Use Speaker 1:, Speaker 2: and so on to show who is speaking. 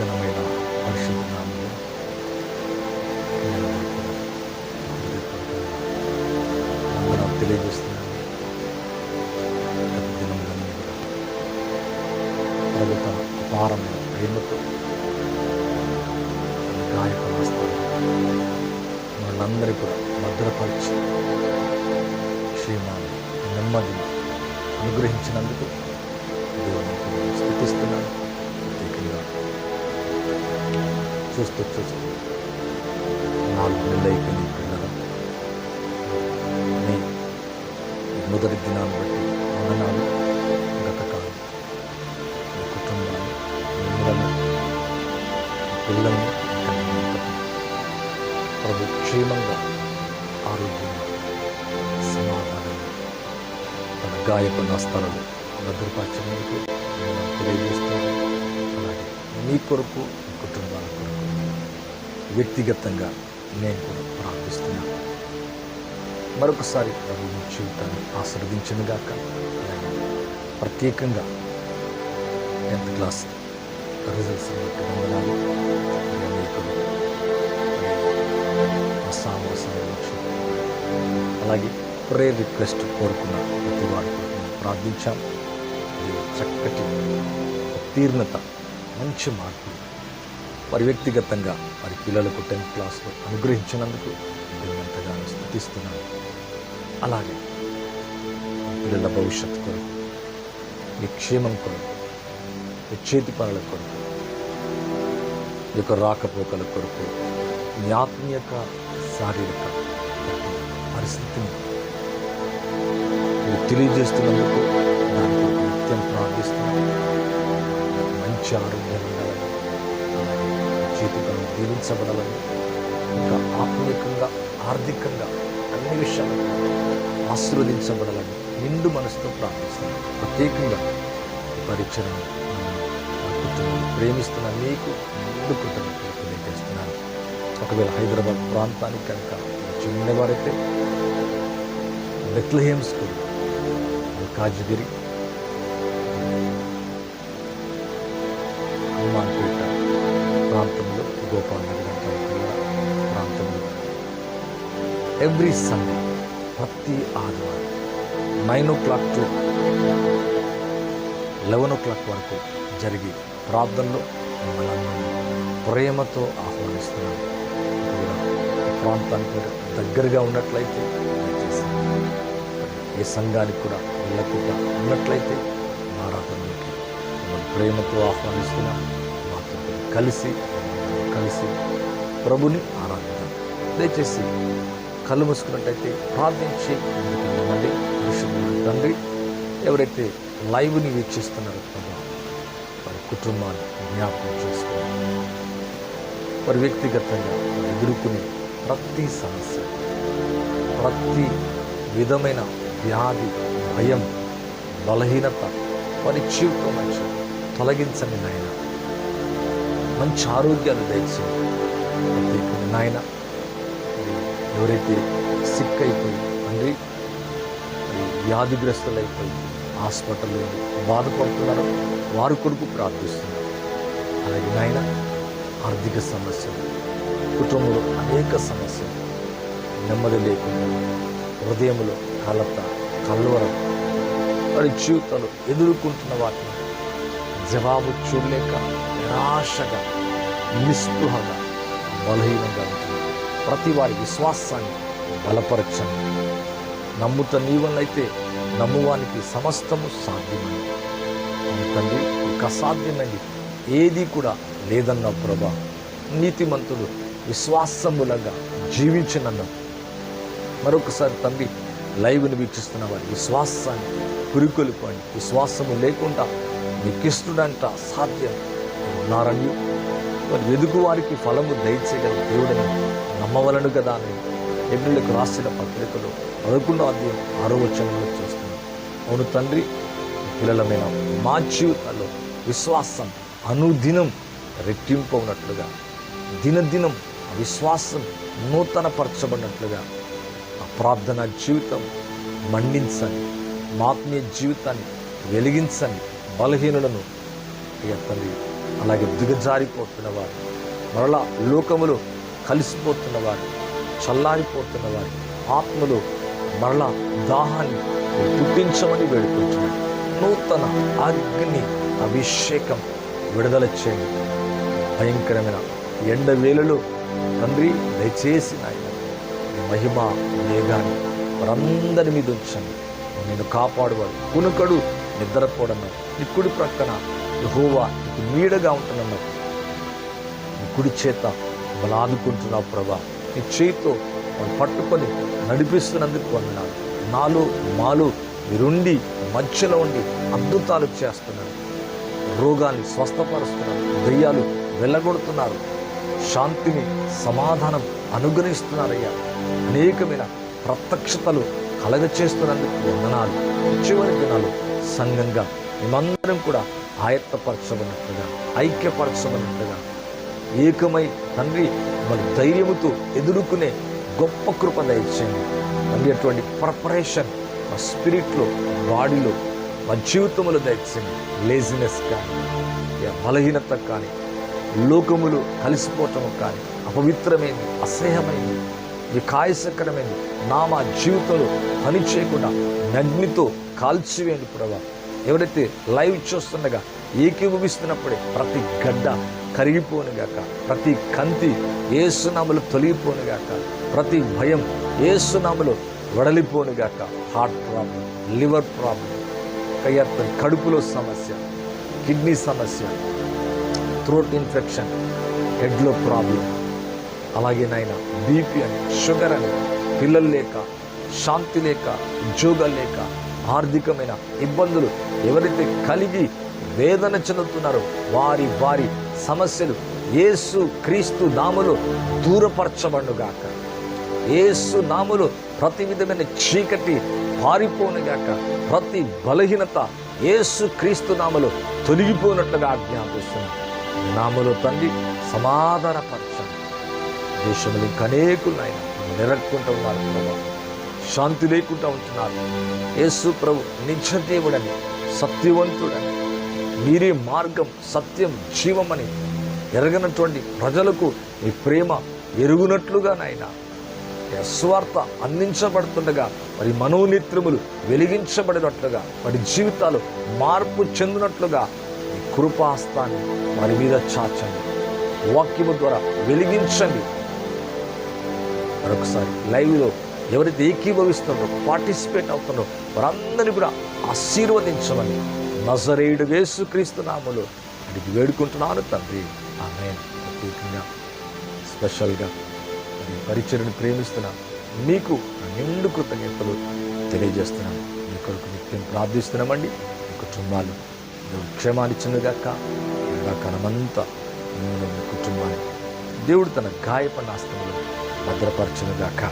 Speaker 1: ఘనమైన పరిశుద్ధ నామములో వందనాలు తెలియజేస్తున్నాను. గత దినములన్నీ కూడా ప్రభు తన అపారమైన ప్రేమతో గాయక వస్తాడు మనందరి కూడా భద్రపరిచి క్షేమాన్ని నెమ్మదిని అనుగ్రహించినందుకు దేవునికి నేను స్తుతిస్తున్నాను. ప్రత్యేకంగా చూస్తూ 4 నెలలు అయిపోయిన పిల్లల మీ మొదటి దినాన్ని బట్టి వందనాలు. గత కాలం మీ కుటుంబాన్ని, మిమ్మల్ని, పిల్లల్ని ప్రభు క్షేమంగా, ఆరోగ్యంగా, సమాధానంగా తన గాయప నస్తాలను భద్రపరచడానికి నేను తెలియజేస్తాను. అలాగే మీ కొరకు, మీ కుటుంబాల కొరకు వ్యక్తిగతంగా నేను కూడా ప్రార్థిస్తున్నాను. మరొకసారి ప్రభు మీ జీవితాన్ని ఆశీర్వదించను గాక. అలాగే ప్రత్యేకంగా 10th క్లాస్ రిజల్ట్స్ బట్టి వందనాలు. అలాగే ప్రేయర్ రిక్వెస్ట్ కోరుకున్న ప్రతి వారి కొరకు ప్రార్థించాం. చక్కటి ఉత్తీర్ణత, మంచి మార్పులు వారి వ్యక్తిగతంగా వారి పిల్లలకు 10th క్లాస్లో అనుగ్రహించినందుకు నేను ఎంతగానో స్తుతిస్తున్నాను. అలాగే పిల్లల భవిష్యత్తు కొరకు, మీ క్షేమం కొరకు, మీ చేతి పనుల కొరకు, మీ యొక్క రాకపోకల కొరకు, మీ ఆత్మీయక, శారీరక పరిస్థితిని మీరు తెలియజేస్తున్నందుకు దాని కొరకు నిత్యం ప్రార్థిస్తున్నాను. మంచి ఆరోగ్యం ఉండాలని, చేతి పనులు దీవించబడాలని, ఇంకా ఆత్మీయంగా, ఆర్థికంగా అన్ని విషయాలను ఆశీర్వదించబడాలని నిండు మనసుతో ప్రార్థిస్తున్నాను. ప్రత్యేకంగా పరీక్షలను కుటుంబం ప్రేమిస్తున్న మీకు నిండు కృతజ్ఞతలు తెలియజేస్తున్నాను. ఒకవేళ హైదరాబాద్ ప్రాంతానికి కనుక చెందినవారైతే బెత్లెహేమ్ స్కూల్, కాజగిరి, హనుమాన్పేట ప్రాంతంలో, గోపాల్ నగర్ ప్రాంతంలో ఎవ్రీ సండే ప్రతి ఆదివారం 9 o'clock to 11 o'clock వరకు జరిగి ప్రార్థనలో మిమ్మల్ని ప్రేమతో ఆహ్వానిస్తున్నాను. ప్రాంతానికి దగ్గరగా ఉన్నట్లయితే, ఏ సంఘానికి కూడా వెళ్ళకుండా ఉన్నట్లయితే ఆరాధనకి మిమ్మల్ని ప్రేమతో ఆహ్వానిస్తున్నాం. మాతో కలిసి ప్రభుని ఆరాధిద్దాం. దయచేసి కళ్ళు మూసుకున్నట్టయితే ప్రార్థించి ఎందుకండి. పరిశుద్ధమైన తండ్రి, ఎవరైతే లైవ్ని వీక్షిస్తున్నారో ప్రభు, వారి కుటుంబాన్ని జ్ఞాపకం చేసుకున్నారు. వారి వ్యక్తిగతంగా ఎదుర్కొనే ప్రతి సమస్య, ప్రతి విధమైన వ్యాధి, భయం, బలహీనత వారి జీవితం నుంచి తొలగించండి నాయన. మంచి ఆరోగ్యాలు దయచేయండి. ప్రత్యేకంగా నాయన, ఎవరైతే సిక్ అయిపోయి తండ్రి, వ్యాధిగ్రస్తులైపోయి హాస్పిటల్లో బాధపడుతున్నారో వారి కొరకు ప్రార్థిస్తున్నారు. అలాగే నాయన, ఆర్థిక సమస్యలు, కుటుంబంలో అనేక సమస్యలు, నెమ్మది లేకుండా, హృదయంలో కలత, కల్వరం, వారి జీవితాలు ఎదుర్కొంటున్న వాటిని జవాబు చూడలేక నిరాశగా, నిస్పృహగా, బలహీనంగా ఉంటుంది. ప్రతి వారి విశ్వాసాన్ని బలపరచండి. నమ్ముత నీ వల్లైతే నమ్మువానికి సమస్తము సాధ్యమైంది. తండ్రి, ఇక అసాధ్యమైంది ఏది కూడా లేదన్న ప్రభా. నీతిమంతుడు విశ్వాసములంగా జీవించినన్న మరొకసారి తండ్రి, లైవ్ని వీక్షిస్తున్న వారి విశ్వాసాన్ని పురికొల్పండి. విశ్వాసము లేకుండా నీకిష్టుడంట సాధ్యం ఉన్నారని, వారి వెదుకు వారికి ఫలము దయచేయగల దేవుడని నమ్మవలను కదా అని ఎబ్రిలకు రాసిన పత్రికలో 11వ అధ్యాయం 6వ వచనంలో చూస్తున్నాం. అవును తండ్రి, పిల్లలమైన మా జీవితాల్లో విశ్వాసం అనుదినం రెట్టింపు ఉన్నట్లుగా, దినదినం విశ్వాసం నూతనపరచబడినట్లుగా ఆ ప్రార్థన జీవితం మండించండి. మా ఆత్మీయ జీవితాన్ని వెలిగించండి. బలహీనులను ఇక తండ్రి అలాగే దిగజారిపోతున్నవారు, మరలా లోకములు కలిసిపోతున్నవారు, చల్లారిపోతున్నవారు ఆత్మలు మరలా దాహాన్ని పుట్టించమని వేడుకుంటున్నాను. నూతన అగ్ని అభిషేకం విడుదల చేయండి. భయంకరమైన ఎండవేళలో తండ్రి దయచేసి నాయన మహిమ మేఘాన్ని వారందరి మీద ఉంచండి. నేను కాపాడువాడు కునుకడు నిద్రపోవడమే. నీ కుడి ప్రక్కన యెహోవా నీకు నీడగా ఉంటున్నావు. నీ కుడి చేత మమ్మల్ని ఆదుకుంటున్నావు ప్రభా. నీ చేతితో వాళ్ళు పట్టుకొని నడిపిస్తున్నందుకు వందనాలు. నాలో మాలో మీరుండి మధ్యలో ఉండి అద్భుతాలు చేస్తున్నారు. రోగాన్ని స్వస్థపరుస్తున్నారు, దయ్యాలు వెళ్ళగొడుతున్నారు, శాంతిని సమాధానం అనుగ్రహిస్తున్నారయ్యా. అనేకమైన ప్రత్యక్షతలు కలగచేస్తున్నందుకు వందనాలు. చివరి దినాలు సంఘంగా మేమందరం కూడా ఆయత్తపరచబడినట్లుగా, ఐక్యపరచబడినట్లుగా, ఏకమై తండ్రి మరి ధైర్యముతో ఎదుర్కొనే గొప్ప కృప దయచేయండి. మళ్ళీ అటువంటి ప్రిపరేషన్ మా స్పిరిట్లో, బాడీలో, మా జీవితంలో దయచేయండి. లేజినెస్ కానీ, బలహీనత కానీ, లోకములు కలిసిపోవటం కానీ, అపవిత్రమైంది, అసహ్యమైంది, వికాయసకరమైంది మా జీవితంలో పని చేయకుండా అగ్నితో కాల్చివేయండి ప్రభా. ఎవరైతే లైవ్ చూస్తుండగా ఏకీభవిస్తున్నప్పుడే ప్రతి గడ్డ కరిగిపోనుగాక, ప్రతి కంతి యేసునామములో తొలగిపోనుగాక, ప్రతి భయం యేసునామములో వడలిపోనుగాక. హార్ట్ ప్రాబ్లం, లివర్ ప్రాబ్లం, కడుపులో సమస్య, కిడ్నీ సమస్య, థ్రోట్ ఇన్ఫెక్షన్, హెడ్లో ప్రాబ్లం, అలాగే నాయన బీపీ అని, షుగర్ అని, పిల్లలు లేక, శాంతి లేక, ఉద్యోగాలు లేక, ఆర్థికమైన ఇబ్బందులు ఎవరైతే కలిగి వేదన చెందుతున్నారో వారి వారి సమస్యలు యేసు క్రీస్తు నామములో దూరపరచబడుగాక. యేసు నామములో ప్రతి విధమైన చీకటి పారిపోనుగాక. ప్రతి బలహీనత యేసు క్రీస్తు నామములో తొలగిపోయినట్లుగా ఆజ్ఞాపిస్తున్నాను. నామములో తండ్రి సమాధానపరచండి. దేశంలో ఇంకా అనేకులు ఆయన నిరక్కుంటూ ఉన్నారు ప్రభు, శాంతి లేకుండా ఉంటున్నారు. యేసు ప్రభు నిజదేవుడని, సత్యవంతుడని, మీరే మార్గం, సత్యం, జీవమని ఎరగనటువంటి ప్రజలకు మీ ప్రేమ ఎరుగునట్లుగా నాయన స్వార్థ అందించబడుతుండగా మరి మనోనేత్రములు వెలిగించబడినట్లుగా, వారి జీవితాలు మార్పు చెందినట్లుగా మీ కృపాస్తాన్ని వారి మీద చాచండి. వాక్యము ద్వారా వెలిగించండి. మరొకసారి లైవ్లో ఎవరైతే ఏకీభవిస్తున్నారో, పార్టిసిపేట్ అవుతున్నారో వారందరినీ కూడా ఆశీర్వదించమని నజరేయుడు యేసుక్రీస్తు నామములో అడిగి వేడుకుంటున్నాను తండ్రి, ఆమేన్. ప్రత్యేకంగా స్పెషల్గా ఈ పరిచర్యను ప్రేమిస్తున్న మీకు నిండు కృతజ్ఞతలు తెలియజేస్తున్నాను. మీ కొరకు నిత్యం ప్రార్థిస్తున్నామండి. మీ కుటుంబాలు క్షేమాన్నిచ్చునుగాక. ఎండాకాలమంతా మీ కుటుంబాన్ని దేవుడు తన గాయపడిన ఆస్తంలో భద్రపరచునుగాక.